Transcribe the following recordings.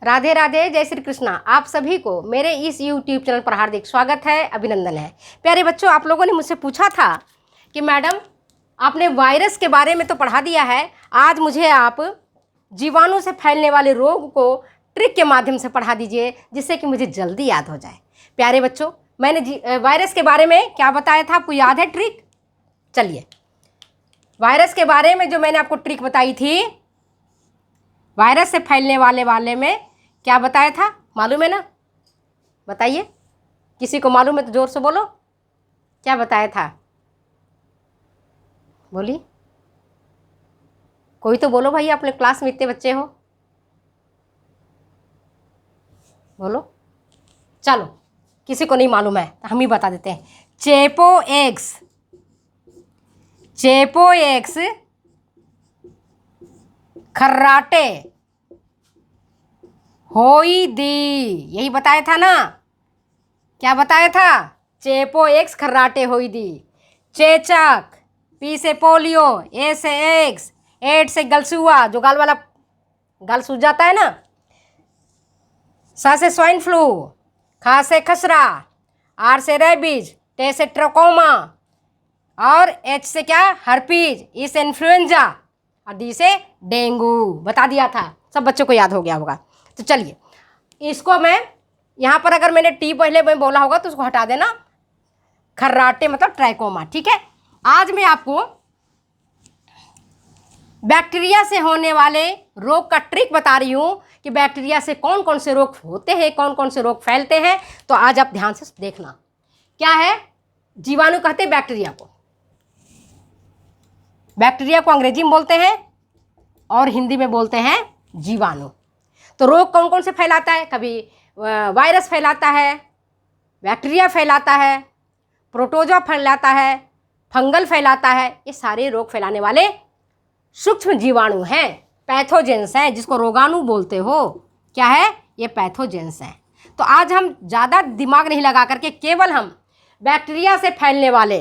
राधे राधे, जय श्री कृष्णा। आप सभी को मेरे इस YouTube चैनल पर हार्दिक स्वागत है, अभिनंदन है। प्यारे बच्चों, आप लोगों ने मुझसे पूछा था कि मैडम आपने वायरस के बारे में तो पढ़ा दिया है, आज मुझे आप जीवाणु से फैलने वाले रोग को ट्रिक के माध्यम से पढ़ा दीजिए जिससे कि मुझे जल्दी याद हो जाए। प्यारे बच्चों, मैंने वायरस के बारे में क्या बताया था, आपको याद है ट्रिक? चलिए, वायरस के बारे में जो मैंने आपको ट्रिक बताई थी, वायरस से फैलने वाले में क्या बताया था, मालूम है ना? बताइए, किसी को मालूम है तो जोर से बोलो, क्या बताया था? बोलिए, कोई तो बोलो भाई, अपने क्लास में इतने बच्चे हो, बोलो। चलो, किसी को नहीं मालूम है तो हम ही बता देते हैं। चेपो एक्स खर्राटे होई दी, यही बताया था ना? क्या बताया था? चेपो एक्स खर्राटे होई दी। चेचक, पी से पोलियो, ए से एग्स, एड से गलसुआ, जो गाल वाला गाल सूज जाता है ना। सा से स्वाइन फ्लू, खा से खसरा, आर से रेबीज, टे से ट्रोकोमा, और एच से क्या, हर्पीज, ई से इन्फ्लुएंजा, और डी से डेंगू। बता दिया था, सब बच्चों को याद हो गया होगा। तो चलिए, इसको मैं यहाँ पर अगर मैंने टी पहले में बोला होगा तो उसको हटा देना। खर्राटे मतलब ट्राइकोमा, ठीक है। आज मैं आपको बैक्टीरिया से होने वाले रोग का ट्रिक बता रही हूँ कि बैक्टीरिया से कौन कौन से रोग होते हैं, कौन कौन से रोग फैलते हैं। तो आज आप ध्यान से देखना। क्या है? जीवाणु कहते हैं बैक्टीरिया को। बैक्टीरिया को अंग्रेजी में बोलते हैं और हिंदी में बोलते हैं जीवाणु। तो रोग कौन कौन से फैलाता है? कभी वायरस फैलाता है, बैक्टीरिया फैलाता है, प्रोटोजोआ फैलाता है, फंगल फैलाता है। ये सारे रोग फैलाने वाले सूक्ष्म जीवाणु हैं, पैथोजेंस हैं, जिसको रोगाणु बोलते हो। क्या है? ये पैथोजेंस हैं। तो आज हम ज़्यादा दिमाग नहीं लगा करके केवल हम बैक्टीरिया से फैलने वाले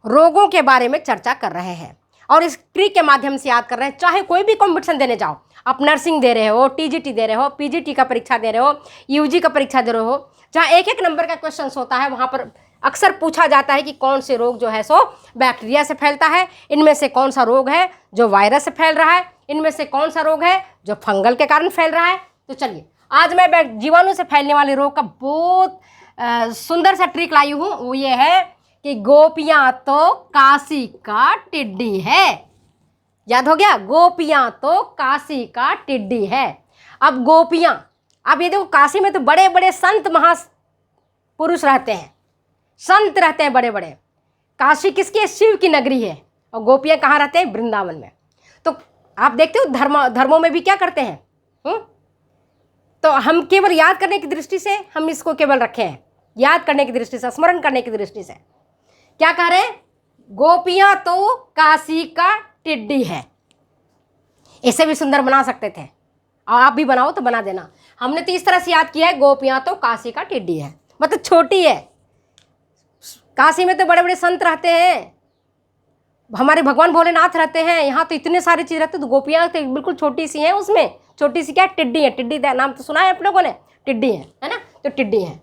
रोगों के बारे में चर्चा कर रहे हैं और इस ट्रिक के माध्यम से याद कर रहे हैं। चाहे कोई भी कॉम्पिटिशन देने जाओ, आप नर्सिंग दे रहे हो, टीजीटी दे रहे हो, पीजीटी का परीक्षा दे रहे हो, यूजी का परीक्षा दे रहे हो, जहाँ एक एक नंबर का क्वेश्चन होता है, वहाँ पर अक्सर पूछा जाता है कि कौन से रोग जो है सो बैक्टीरिया से फैलता है, इनमें से कौन सा रोग है जो वायरस से फैल रहा है, इनमें से कौन सा रोग है जो फंगल के कारण फैल रहा है। तो चलिए, आज मैं जीवाणु से फैलने वाले रोग का बहुत सुंदर सा ट्रिक लाई हूँ। वो ये है कि गोपियाँ तो काशी का टिड्डी है। याद हो गया? गोपियाँ तो काशी का टिड्डी है। अब गोपियाँ, अब ये देखो, काशी में तो बड़े बड़े संत महापुरुष रहते हैं, संत रहते हैं बड़े बड़े। काशी किसकी? शिव की नगरी है। और गोपियाँ कहाँ रहते हैं? वृंदावन में। तो आप देखते हो धर्मों में भी क्या करते हैं। तो हम केवल याद करने की दृष्टि से हम इसको केवल रखे हैं, याद करने की दृष्टि से, स्मरण करने की दृष्टि से। क्या कह रहे हैं? गोपियाँ तो काशी का टिड्डी है। इसे भी सुंदर बना सकते थे, और आप भी बनाओ तो बना देना। हमने तो इस तरह से याद किया है, गोपियाँ तो काशी का टिड्डी है, मतलब छोटी है। काशी में तो बड़े बड़े संत रहते हैं, हमारे भगवान भोलेनाथ रहते हैं, यहाँ तो इतने सारे चीज़ रहते हैं। तो गोपियाँ तो बिल्कुल छोटी सी हैं, उसमें छोटी सी क्या, टिड्डी है। टिड्डी का नाम तो सुना है आप लोगों ने, टिड्डी है ना? तो टिड्डी है,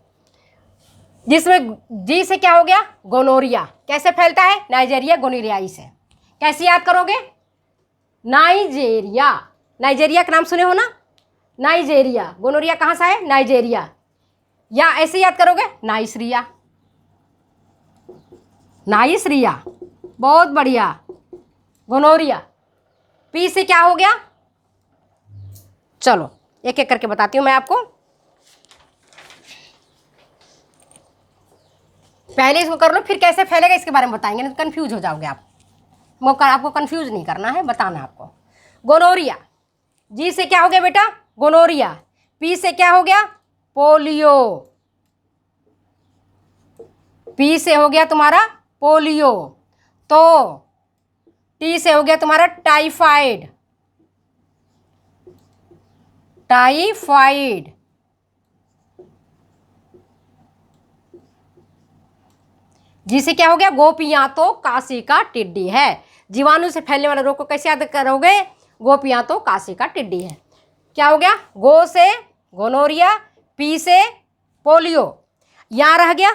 जिसमें जी से क्या हो गया? गोनोरिया। कैसे फैलता है? नाइजीरिया गोनोरियाई से। कैसे याद करोगे? नाइजीरिया, नाइजीरिया का नाम सुने हो ना? नाइजीरिया। गोनोरिया कहाँ से है? नाइजीरिया। या ऐसे याद करोगे? नाइसरिया, नाइसरिया, बहुत बढ़िया। गोनोरिया। पी से क्या हो गया? चलो एक एक करके बताती हूँ मैं आपको। पहले इसको कर लो, फिर कैसे फैलेगा इसके बारे में बताएंगे, नहीं तो कंफ्यूज हो जाओगे आप। आपको कंफ्यूज नहीं करना है, बताना है आपको। गोनोरिया, जी से क्या हो गया बेटा? गोनोरिया। पी से क्या हो गया? पोलियो। पी से हो गया तुम्हारा पोलियो। तो टी से हो गया तुम्हारा टाइफाइड। टाइफाइड। जी से क्या हो गया? गोपियाँ तो काशी का टिड्डी है। जीवाणु से फैलने वाले रोग को कैसे याद करोगे? गोपियाँ तो काशी का टिड्डी है। क्या हो गया, गो से गोनोरिया, पी से पोलियो, यहाँ रह गया,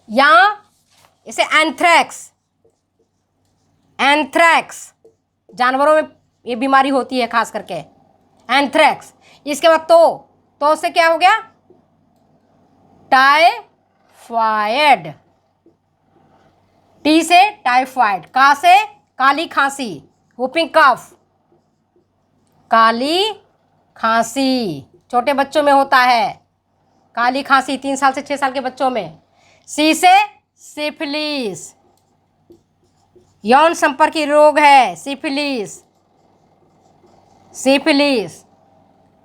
यहाँ इसे एंथ्रैक्स, एंथ्रैक्स जानवरों में ये बीमारी होती है खास करके, एंथ्रैक्स। इसके बाद तो से क्या हो गया, टाइफाइड, टी से टाइफाइड, का से काली खांसी, वुपिंग कफ, काली खांसी छोटे बच्चों में होता है, काली खांसी 3 साल से 6 साल के बच्चों में। सी से सिफिलिस, यौन संपर्की रोग है सिफिलिस, सिफिलिस।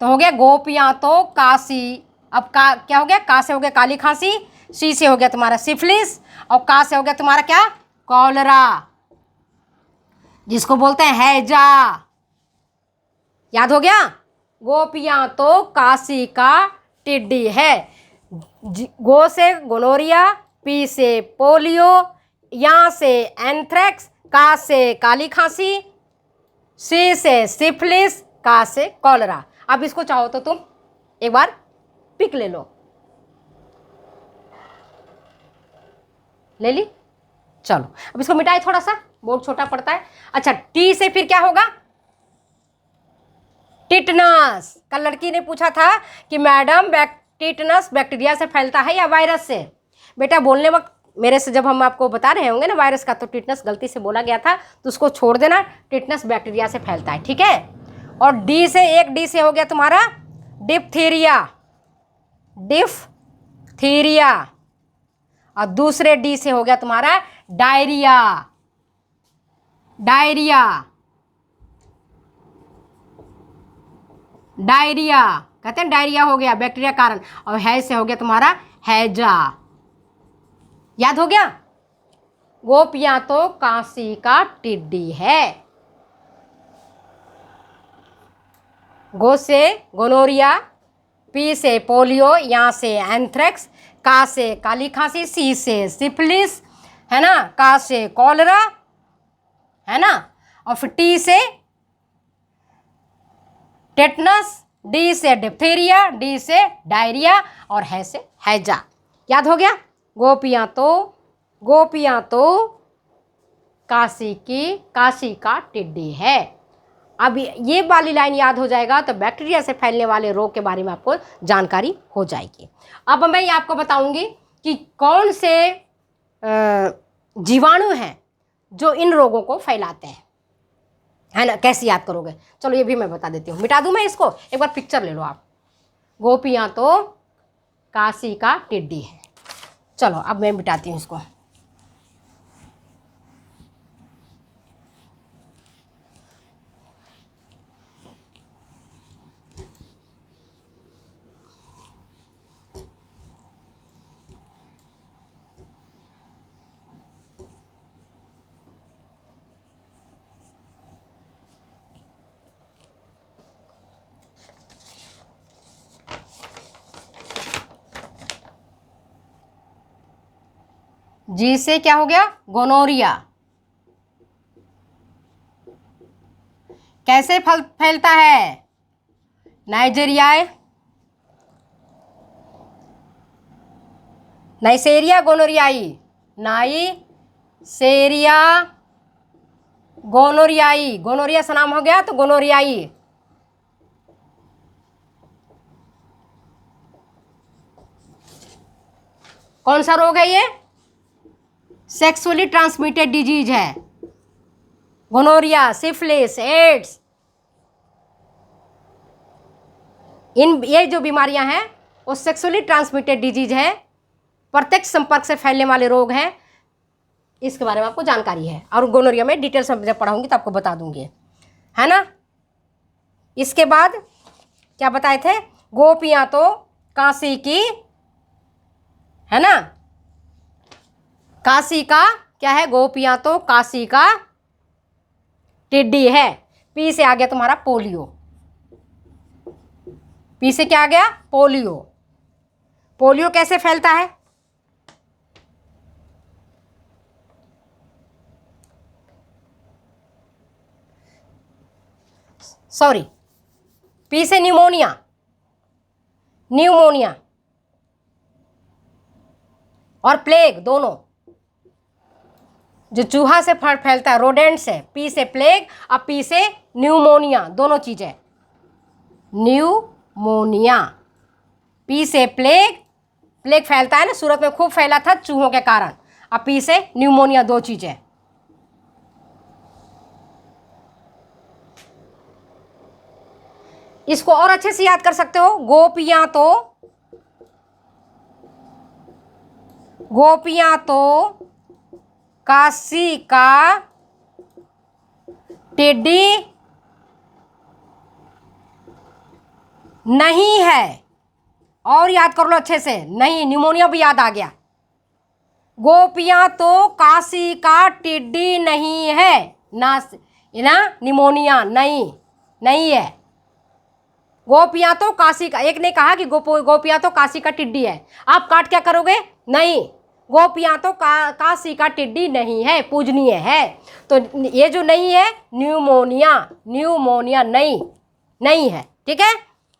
तो हो गया गोपियां तो काशी, अब का क्या हो गया, का से हो गया काली खांसी, सी से हो गया तुम्हारा सिफिलिस, और का से हो गया तुम्हारा क्या, कॉलरा, जिसको बोलते हैं हैजा। याद हो गया, गोपियां तो काशी का टिड्डी है। गो से गोनोरिया, पी से पोलियो, या से एंथ्रैक्स, का से काली खांसी, सी से सिफिलिस, का से कॉलरा। अब इसको चाहो तो तुम एक बार पिक ले लो, ले ली, चलो अब इसको मिटाए, थोड़ा सा बोर्ड छोटा पड़ता है। अच्छा, टी से फिर क्या होगा, टिटनस। कल लड़की ने पूछा था कि मैडम टिटनस बैक्टीरिया से फैलता है या वायरस से। बेटा बोलने वक्त मेरे से जब हम आपको बता रहे होंगे ना वायरस का, तो टिटनस गलती से बोला गया था तो उसको छोड़ देना, टिटनस बैक्टीरिया से फैलता है, ठीक है। और डी से, एक डी से हो गया तुम्हारा डिप्थीरिया, डिप्थीरिया, और दूसरे डी से हो गया तुम्हारा डायरिया, डायरिया, डायरिया कहते हैं, डायरिया हो गया बैक्टीरिया कारण। और है से हो गया तुम्हारा हैजा। याद हो गया, गोपियां तो काशी का टिड्डी है। गो से गोनोरिया, पी से पोलियो, या से एंथ्रैक्स, का से काली खांसी, सी से सिफिलिस, है ना, का से कॉलरा, है ना, और फिर टी से टेटनस, डी से डिप्थीरिया, डी से डायरिया, और है से हैजा। याद हो गया, गोपियां तो काशी का टिड्डी है। अब ये वाली लाइन याद हो जाएगा तो बैक्टीरिया से फैलने वाले रोग के बारे में आपको जानकारी हो जाएगी। अब मैं ये आपको बताऊंगी कि कौन से जीवाणु हैं जो इन रोगों को फैलाते हैं, है ना। कैसे याद करोगे, चलो ये भी मैं बता देती हूँ। मिटा दूँ मैं इसको, एक बार पिक्चर ले लो आप। गोपियाँ तो काशी का टिड्डी है। चलो अब मैं मिटाती हूँ इसको। जी से क्या हो गया, गोनोरिया। कैसे फैलता है, नाइजेरियाए, नाइसेरिया गोनोरियाई, नाइसेरिया गोनोरियाई, गोनोरिया से नाम हो गया तो गोनोरियाई। कौन सा रोग है ये, सेक्सुअली ट्रांसमिटेड डिजीज है। गोनोरिया, सिफिलिस, एड्स, ये जो बीमारियां हैं वो सेक्सुअली ट्रांसमिटेड डिजीज है, प्रत्यक्ष संपर्क से फैलने वाले रोग हैं। इसके बारे में आपको जानकारी है, और गोनोरिया में डिटेल्स में जब पढ़ाऊंगी तो आपको बता दूंगी, है ना। इसके बाद क्या बताए थे, गोपियां तो काशी की, है ना, काशी का क्या है, गोपियां तो काशी का टिड्डी है। पी से आ गया तुम्हारा पोलियो, पी से क्या आ गया, पोलियो। पोलियो कैसे फैलता है, सॉरी, पी से न्यूमोनिया, न्यूमोनिया और प्लेग दोनों, जो चूहा से फैलता है, रोडेंट से, पी से प्लेग और पी से न्यूमोनिया, दोनों चीजें। न्यूमोनिया, पी से प्लेग, प्लेग फैलता है ना, सूरत में खूब फैला था चूहों के कारण, और पी से न्यूमोनिया, दो चीजें। इसको और अच्छे से याद कर सकते हो, गोपियां तो काशी का टिड्डी नहीं है। और याद कर लो अच्छे से, नहीं, न्यूमोनिया भी याद आ गया। गोपियां तो काशी का टिड्डी नहीं है, ना निमोनिया नहीं है। गोपियां तो काशी का, एक ने कहा कि गोपियां तो काशी का टिड्डी है, आप काट क्या करोगे? नहीं, गोपियां तो काशी का टिड्डी नहीं है, पूजनीय है। तो ये जो नहीं है, न्यूमोनिया नहीं है। ठीक है,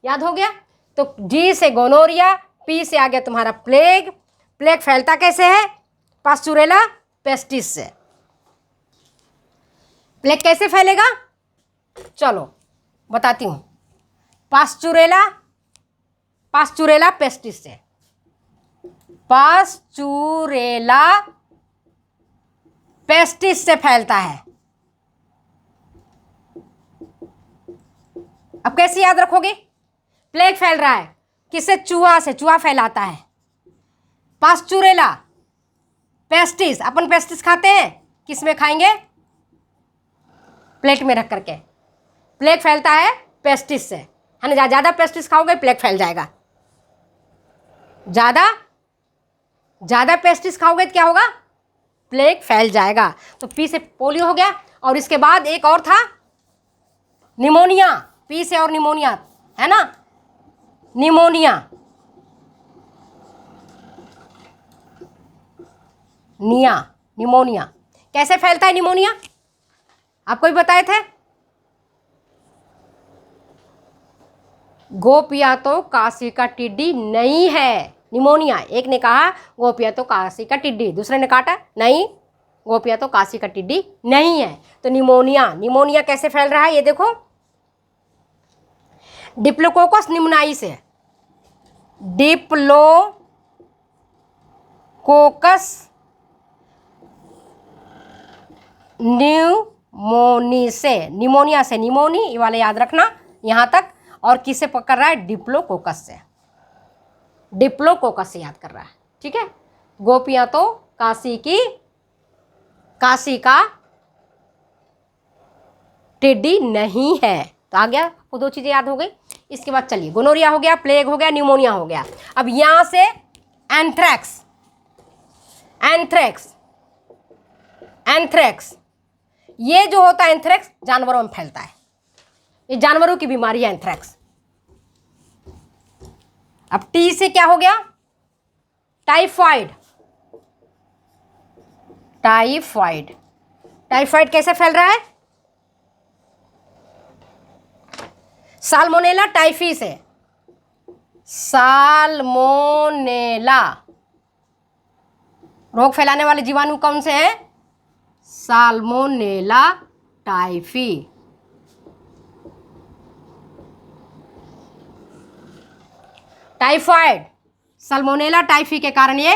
याद हो गया। तो जी से गोनोरिया, पी से आ गया तुम्हारा प्लेग। प्लेग फैलता कैसे है? पास्चुरेला पेस्टिस से। प्लेग कैसे फैलेगा? चलो बताती हूँ। पास्चुरेला पेस्टिस से। पास्चुरेला पेस्टिस से फैलता है। अब कैसे याद रखोगे? प्लेग फैल रहा है किससे? चूहा से, चूहा फैलाता है। पास्चुरेला पेस्टिस, अपन पेस्टिस खाते हैं, किस में खाएंगे? प्लेट में रख करके। प्लेग फैलता है पेस्टिस से, है ना। ज़्यादा पेस्टिस खाओगे प्लेग फैल जाएगा। ज़्यादा पेस्टिस खाओगे तो क्या होगा? प्लेग फैल जाएगा। तो पी से पोलियो हो गया, और इसके बाद एक और था निमोनिया। पी से और निमोनिया, है ना, निमोनिया कैसे फैलता है? निमोनिया आपको भी बताए थे। गोपियां तो काशी का टिड्डी नहीं है, निमोनिया। एक ने कहा गोपियां तो काशी का टिड्डी, दूसरे ने काटा नहीं, गोपियां तो काशी का टिड्डी नहीं है। तो निमोनिया कैसे फैल रहा है? ये देखो, डिप्लोकोकस निमोनियाई से। डिप्लोकोकस न्यूमोनी से, निमोनिया से, निमोनी ये वाले याद रखना यहाँ तक। और किससे पकड़ रहा है? डिप्लोकोकस से। डिप्लोकोकस से याद कर रहा है। ठीक है, गोपियां तो काशी का टिड्डी नहीं है। तो आ गया, वो दो चीजें याद हो गई। इसके बाद चलिए, गोनोरिया हो गया, प्लेग हो गया, न्यूमोनिया हो गया। अब यहां से एंथ्रेक्स, ये जो होता है एंथ्रेक्स, जानवरों में फैलता है। ये जानवरों की बीमारी है एंथ्रेक्स। अब टी से क्या हो गया? टाइफाइड कैसे फैल रहा है? साल्मोनेला टाइफी से। साल्मोनेला रोग फैलाने वाले जीवाणु कौन से हैं? Salmonella typhi. Typhoid, salmonella typhi के कारण ये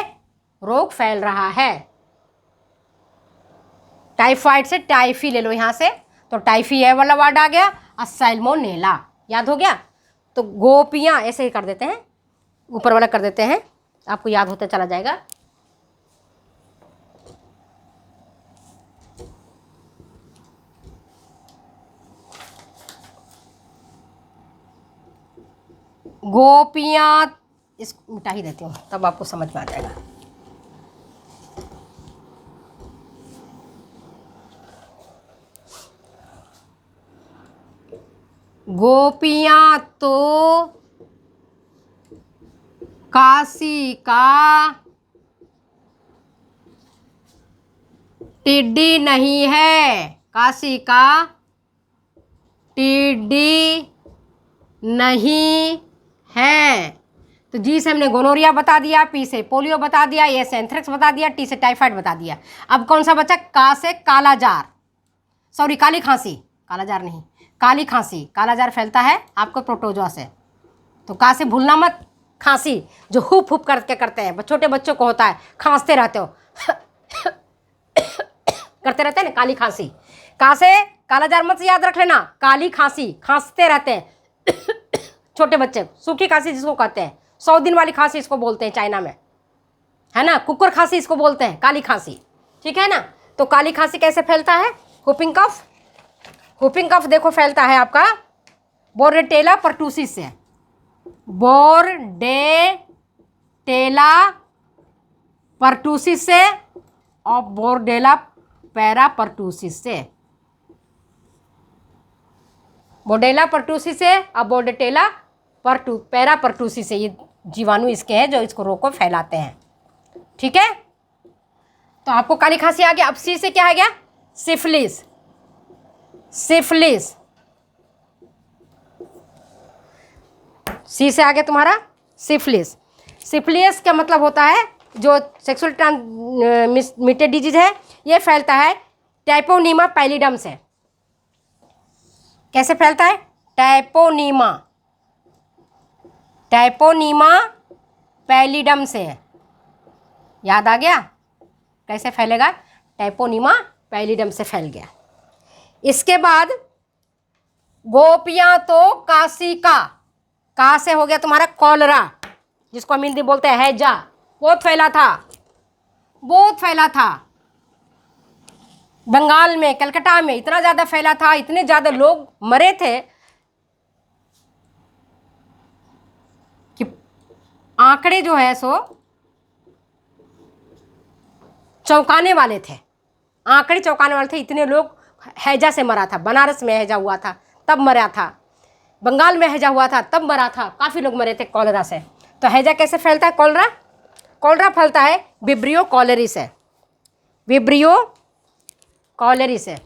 रोग फैल रहा है। टाइफाइड से टाइफी ले लो यहां से, तो टाइफी है वाला वर्ड आ गया, और सैल्मोनेला याद हो गया। तो गोपियां ऐसे ही कर देते हैं, ऊपर वाला कर देते हैं, आपको याद होता चला जाएगा। गोपियां, इस मिटा ही देती हूँ तब आपको समझ में आ जाएगा। गोपियां तो काशी का टिड्डी नहीं है, काशी का टीडी नहीं है। तो जी से हमने गोनोरिया बता दिया, पी से पोलियो बता दिया, ए से एंथ्रेक्स बता दिया, टी से टाइफाइड बता दिया। अब कौन सा बचा? का से कालाजार, सॉरी काली खांसी, कालाजार नहीं, काली खांसी। कालाजार फैलता है आपको प्रोटोजोआ से। तो का से भूलना मत, खांसी जो हुप हुप करके करते हैं, छोटे बच्चों को होता है, खांसते रहते हो करते रहते हैं ना, काली खांसी। का से कालाजार मत याद रख लेना, काली खांसी, खांसते रहते हैं छोटे बच्चे, सूखी खांसी जिसको कहते हैं, 100 दिन वाली खांसी इसको बोलते हैं चाइना में, है ना, कुकुर खांसी इसको बोलते हैं, काली खांसी, ठीक है ना। तो काली खांसी कैसे फैलता है? हुपिंग कफ। हुपिंग कफ देखो फैलता है आपका बोर्डेटेला परटूसिस से, बोर्डेटेला परटूसिस से और बोर्डेला पैरापर्टूसिस से, बोर्डेला परटूसिस से और बोर्डेटेला पैरापर्टूसिस से, ये जीवाणु इसके हैं जो इसको रोग को फैलाते हैं, ठीक है। तो आपको काली खांसी आ गया। अब सी से क्या आ गया? सिफिलिस। सिफिलिस, सी से आ गया तुम्हारा सिफिलिस। सिफिलिस का मतलब होता है जो सेक्सुअल ट्रांसमिटेड डिजीज है, ये फैलता है टाइपोनीमा पैलिडम से। कैसे फैलता है? टाइपोनीमा, टाइपोनीमा पैलिडम से। याद आ गया कैसे फैलेगा? टाइपोनीमा पैलिडम से फैल गया। इसके बाद गोपियां तो काशी का से हो गया तुम्हारा कॉलरा, जिसको हम हिंदी बोलते हैं हैजा। बहुत फैला था, बहुत फैला था बंगाल में, कलकत्ता में इतना ज़्यादा फैला था, इतने ज़्यादा लोग मरे थे कि आंकड़े जो है सो चौंकाने वाले थे, आंकड़े चौंकाने वाले थे। इतने लोग हैजा से मरा था। बनारस में हैजा हुआ था तब मरा था, बंगाल में हैजा हुआ था तब मरा था, काफ़ी लोग मरे थे कॉलरा से। तो हैजा कैसे फैलता है? कॉलरा, कॉलरा फैलता है विब्रियो कॉलेरी से, विब्रियो कॉलेरी से,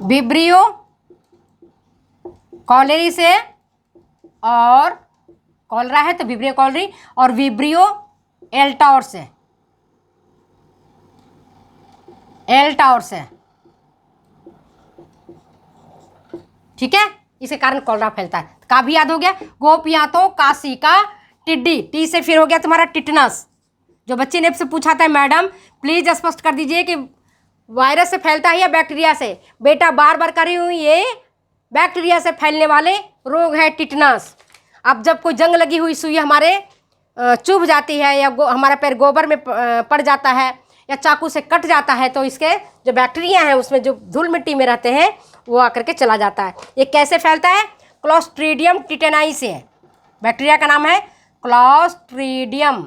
विब्रियो कॉलेरी से। और कॉलरा है तो विब्रियो कॉलेरी, और विब्रियो एल्टाउर से, एल्टाउर से, ठीक है। इसके कारण कॉलरा फैलता है। का भी याद हो गया। गोपियां तो काशी का, टिड्डी, टी से फिर हो गया तुम्हारा टिटनस। जो बच्चे ने आपसे पूछा था मैडम प्लीज स्पष्ट कर दीजिए कि वायरस से फैलता है या बैक्टीरिया से, बेटा बार बार कर रही हूँ, ये बैक्टीरिया से फैलने वाले रोग है टिटनस। अब जब कोई जंग लगी हुई सुई हमारे चुभ जाती है, या हमारा पैर गोबर में पड़ जाता है, या चाकू से कट जाता है, तो इसके जो बैक्टीरिया हैं उसमें जो धूल मिट्टी में रहते हैं वो आकर के चला जाता है। ये कैसे फैलता है? क्लोस्ट्रीडियम टिटेनाई से। बैक्टीरिया का नाम है क्लोस्ट्रीडियम,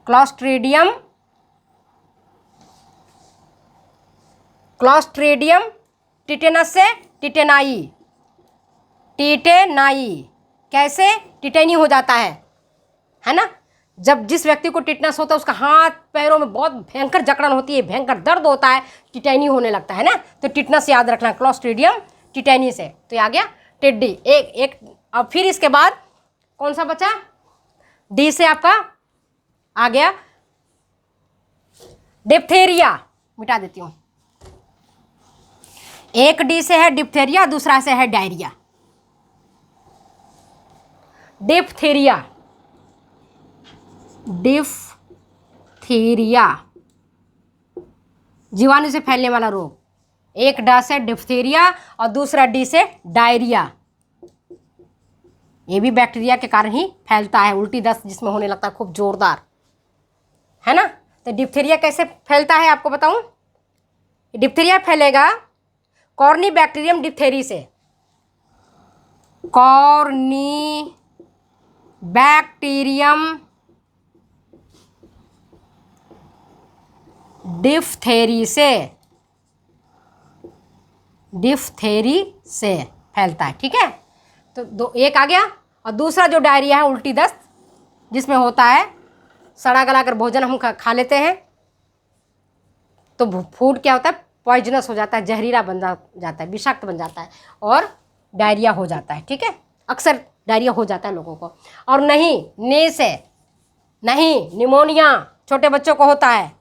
क्लोस्ट्रीडियम, क्लोस्ट्रीडियम टिटेनस से टिटेनाई, टिटेनाई। कैसे? टिटेनी हो जाता है ना। जब जिस व्यक्ति को टिटनस होता है उसका हाथ पैरों में बहुत भयंकर जकड़न होती है, भयंकर दर्द होता है, टिटेनी होने लगता है ना। तो टिटनस याद रखना, क्लोस्ट्रीडियम टिटेनी से। तो ये आ गया टिड्डी एक। अब फिर इसके बाद कौन सा बचा? डी से आपका आ गया डिप्थेरिया, मिटा देती हूँ। एक डी से है डिप्थेरिया, दूसरा से है डायरिया। डिप्थेरिया, डिप्थीरिया जीवाणु से फैलने वाला रोग। एक डा से डिप्थीरिया और दूसरा डी से डायरिया। ये भी बैक्टीरिया के कारण ही फैलता है, उल्टी दस्त जिसमें होने लगता है खूब जोरदार, है ना। तो डिप्थीरिया कैसे फैलता है आपको बताऊं? डिप्थीरिया फैलेगा कॉर्नी बैक्टीरियम डिप्थेरी से, कॉर्नी बैक्टीरियम डिप्थेरी से, डिप्थेरी से फैलता है, ठीक है। तो एक आ गया। और दूसरा जो डायरिया है उल्टी दस्त, जिसमें होता है सड़ा गला कर भोजन हम खा लेते हैं, तो फूड क्या होता है, पॉइजनस हो जाता है, जहरीला बन जाता है, विषाक्त बन जाता है और डायरिया हो जाता है। ठीक है, अक्सर डायरिया हो जाता है लोगों को। और नहीं, ने से नहीं, निमोनिया छोटे बच्चों को होता है,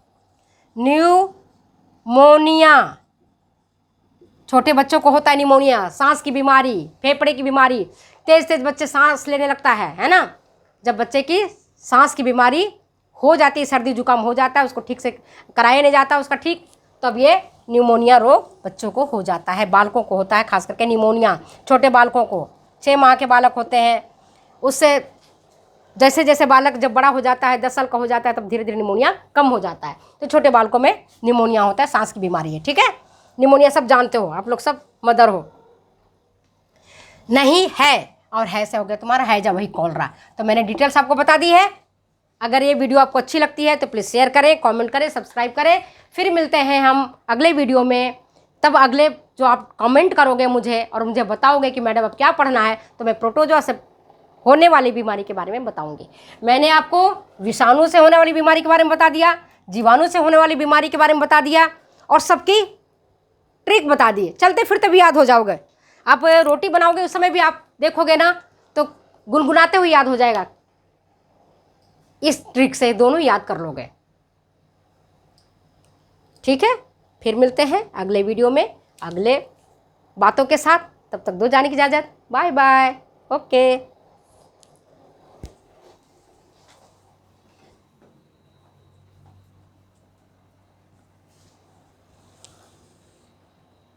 न्यूमोनिया छोटे बच्चों को होता है, निमोनिया, सांस की बीमारी, फेफड़े की बीमारी, तेज तेज बच्चे सांस लेने लगता है ना। जब बच्चे की सांस की बीमारी हो जाती है, सर्दी जुकाम हो जाता है, उसको ठीक से कराया नहीं जाता उसका ठीक, तब ये न्यूमोनिया रोग बच्चों को हो जाता है, बालकों को होता है, खास करके निमोनिया छोटे बालकों को। 6 माह के बालक होते हैं, उससे जैसे जैसे बालक जब बड़ा हो जाता है, 10 साल का हो जाता है, तब धीरे धीरे निमोनिया कम हो जाता है। तो छोटे बालकों में निमोनिया होता है, सांस की बीमारी है। ठीक है, निमोनिया सब जानते हो आप लोग, सब मदर हो। नहीं है, और है से हो गया तुम्हारा हैजा, वही कॉलरा। तो मैंने डिटेल्स आपको बता दी है। अगर ये वीडियो आपको अच्छी लगती है तो प्लीज़ शेयर करें, कमेंट करें, सब्सक्राइब करें। फिर मिलते हैं हम अगले वीडियो में। तब अगले जो आप कमेंट करोगे मुझे और मुझे बताओगे कि मैडम अब क्या पढ़ना है, तो मैं प्रोटोजोआ से होने वाली बीमारी के बारे में बताऊंगी। मैंने आपको विषाणु से होने वाली बीमारी के बारे में बता दिया, जीवाणु से होने वाली बीमारी के बारे में बता दिया, और सबकी ट्रिक बता दी। चलते फिरते भी याद हो जाओगे। आप रोटी बनाओगे उस समय भी आप देखोगे ना, तो गुनगुनाते हुए याद हो जाएगा। इस ट्रिक से दोनों याद कर लोगे। ठीक है, फिर मिलते हैं अगले वीडियो में अगले बातों के साथ। तब तक दो जाने की इजाज़त। Bye bye. ओके।